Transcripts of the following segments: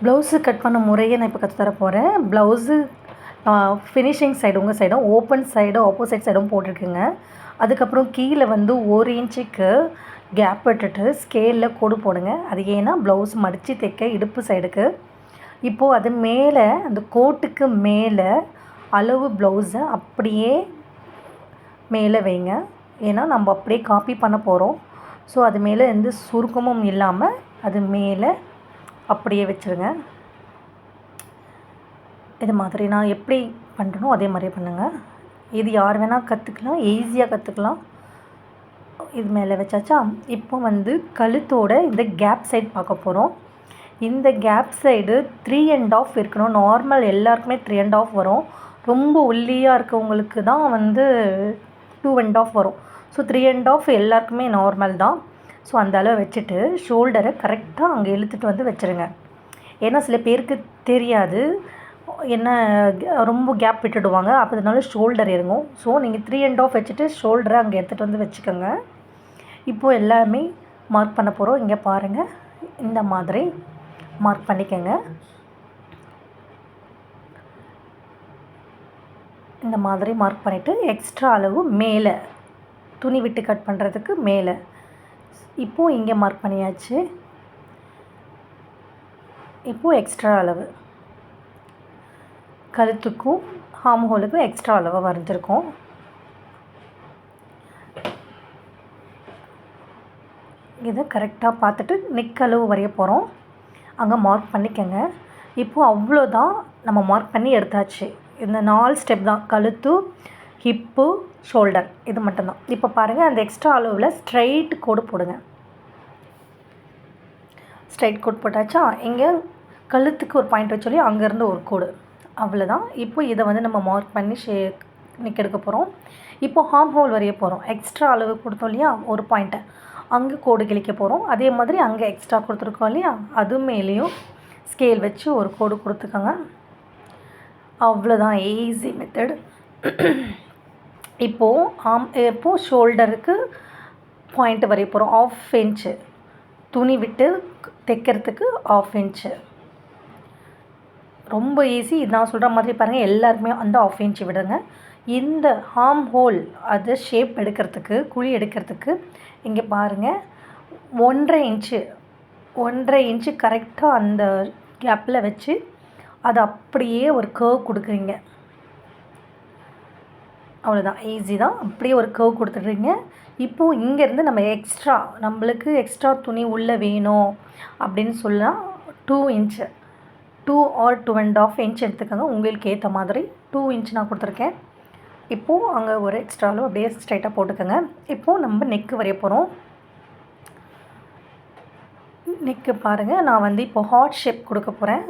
Blouse cut பண்ண முறையை நான் இப்போ கற்று தர போகிறேன். ப்ளவுஸு ஃபினிஷிங் சைடு உங்கள் சைடும், ஓப்பன் சைடும் ஆப்போசிட் சைடும் போட்டிருக்குங்க. அதுக்கப்புறம் கீழே வந்து 1 இன்ச்சுக்கு கேப் விட்டுட்டு ஸ்கேலில் கோடு போடுங்க. அது ஏன்னா ப்ளவுஸ் மடித்து தைக்க இடுப்பு சைடுக்கு. இப்போது அது மேலே அந்த கோட்டுக்கு மேலே அளவு ப்ளவுஸை அப்படியே மேலே வைங்க. ஏன்னா நம்ம அப்படியே காப்பி பண்ண போகிறோம். ஸோ அது மேலே எந்த சுருக்கமும் இல்லாமல் அது மேலே அப்படியே வச்சுருங்க. இது மாதிரி நான் எப்படி பண்ணுறனோ அதே மாதிரியே பண்ணுங்கள். இது யார் வேணால் கற்றுக்கலாம், ஈஸியாக கற்றுக்கலாம். இது மேலே வச்சாச்சா. இப்போ வந்து கழுத்தோட இந்த கேப் சைடு பார்க்க போகிறோம். இந்த கேப் சைடு 3.5 இருக்கணும். நார்மல் எல்லாருக்குமே 3.5 வரும். ரொம்ப ஒல்லியாக இருக்கவங்களுக்கு தான் வந்து 2.5 வரும். ஸோ 3.5 எல்லாருக்குமே நார்மல் தான். ஸோ அந்த அளவு வச்சுட்டு ஷோல்டரை கரெக்டாக அங்கே இழுத்துட்டு வந்து வச்சுருங்க. ஏன்னா சில பேருக்கு தெரியாது, என்ன ரொம்ப கேப் விட்டுடுவாங்க, அப்போ அதனால ஷோல்டர் இறங்கும். ஸோ நீங்கள் 3.5 வச்சுட்டு ஷோல்டரை அங்கே எடுத்துகிட்டு வந்து வச்சுக்கோங்க. இப்போது எல்லாமே மார்க் பண்ண போகிறோம். இங்கே பாருங்கள், இந்த மாதிரி மார்க் பண்ணிக்கோங்க. இந்த மாதிரி மார்க் பண்ணிவிட்டு எக்ஸ்ட்ரா அளவு மேலே துணி விட்டு கட் பண்ணுறதுக்கு மேலே இப்போது இங்கே மார்க் பண்ணியாச்சு. இப்போது எக்ஸ்ட்ரா அளவு கழுத்துக்கும் ஹார்ம் ஹோலுக்கும் எக்ஸ்ட்ரா அளவு வரைஞ்சிருக்கோம். இதை கரெக்டாக பார்த்துட்டு நெக் அளவு வரைய போகிறோம். அங்கே மார்க் பண்ணிக்கோங்க. இப்போது அவ்வளோதான், நம்ம மார்க் பண்ணி எடுத்தாச்சு. இந்த 4 ஸ்டெப் தான், கழுத்து, ஹிப்பு, ஷோல்டர், இது மட்டும்தான். இப்போ பாருங்கள், அந்த எக்ஸ்ட்ரா அளவில் ஸ்ட்ரைட் கோடு போடுங்க. ஸ்ட்ரைட் கோட் போட்டாச்சா. இங்கே கழுத்துக்கு ஒரு பாயிண்ட் வச்சோல்லி, அங்கேருந்து ஒரு கோடு, அவ்வளோதான். இப்போ இதை வந்து நம்ம மார்க் பண்ணி நெக் எடுக்க போகிறோம். இப்போ ஹார்ம் ஹோல் வரைய போகிறோம். எக்ஸ்ட்ரா அளவு கொடுத்தோம் இல்லையா, ஒரு பாயிண்ட்டை அங்கே கோடு கிழிக்க போகிறோம். அதே மாதிரி அங்கே எக்ஸ்ட்ரா கொடுத்துருக்கோம் இல்லையா, அது மேலேயும் ஸ்கேல் வச்சு ஒரு கோடு கொடுத்துக்கோங்க. அவ்வளோதான், ஈஸி மெத்தட். இப்போது ஷோல்டருக்கு பாயிண்ட் வரைய போகிறோம். 1/2 இன்ச்சு துணி விட்டு தைக்கிறதுக்கு 1/2 இன்ச்சு. ரொம்ப ஈஸி. இது நான் சொல்கிற மாதிரி பாருங்கள், எல்லாருமே அந்த 1/2 இன்ச்சு விடுங்க. இந்த ஹார்ம் ஹோல் அது ஷேப் எடுக்கிறதுக்கு, குழி எடுக்கிறதுக்கு இங்கே பாருங்கள், 1.5 இன்ச்சு கரெக்டாக அந்த கேப்பில் வச்சு அது அப்படியே ஒரு கர்வ் கொடுக்குறீங்க. அவ்வளோதான், ஈஸி தான். அப்படியே ஒரு கர்வ் கொடுத்துட்றீங்க. இப்போது இங்கேருந்து நம்ம நம்மளுக்கு எக்ஸ்ட்ரா துணி உள்ளே வேணும் அப்படின்னு சொன்னால் 2 இன்ச்சு 2 ஆர் 2.5 இன்ச் எடுத்துக்கோங்க. உங்களுக்கு ஏற்ற மாதிரி 2 இன்ச் நான் கொடுத்துருக்கேன். இப்போது அங்கே ஒரு எக்ஸ்ட்ராலும் அப்படியே ஸ்ட்ரைட்டாக போட்டுக்கோங்க. இப்போது நம்ம நெக்கு வரைய போகிறோம். நெக்கு பாருங்கள், நான் வந்து இப்போது ஹார்ட் ஷேப் கொடுக்க போகிறேன்.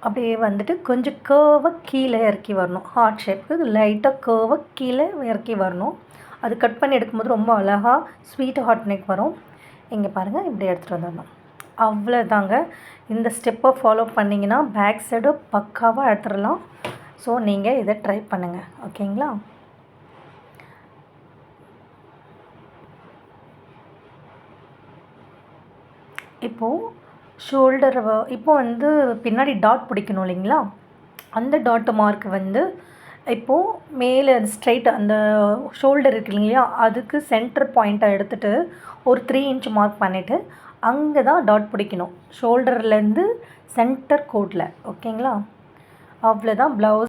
அப்படியே வந்துட்டு கொஞ்சம் கர்வை கீழே இறக்கி வரணும். ஹார்ட் ஷேப்புக்கு லைட்டாக கர்வை கீழே இறக்கி வரணும். அது கட் பண்ணி எடுக்கும்போது ரொம்ப அழகாக ஸ்வீட் ஹார்ட் நெக் வரும். இங்கே பாருங்கள், இப்படி எடுத்துகிட்டு வந்துடணும். அவ்வளோதாங்க. இந்த ஸ்டெப்பை ஃபாலோ பண்ணிங்கன்னா பேக் சைடு பக்காவாக எடுத்துடலாம். ஸோ நீங்கள் இதை ட்ரை பண்ணுங்கள், ஓகேங்களா? இப்போது ஷோல்டர் இப்போ வந்து பின்னாடி டாட் பிடிக்கணும் இல்லைங்களா, அந்த டாட் மார்க் வந்து இப்போது மேலே ஸ்ட்ரைட் அந்த ஷோல்டர் இருக்கு இல்லைங்களா, அதுக்கு சென்டர் பாயிண்ட்டாக எடுத்துகிட்டு ஒரு 3 இன்ச் மார்க் பண்ணிவிட்டு அங்கே தான் டாட் பிடிக்கணும், ஷோல்டர்லேருந்து சென்டர் கோட்டில், ஓகேங்களா? அவ்வளோதான் ப்ளவுஸ்.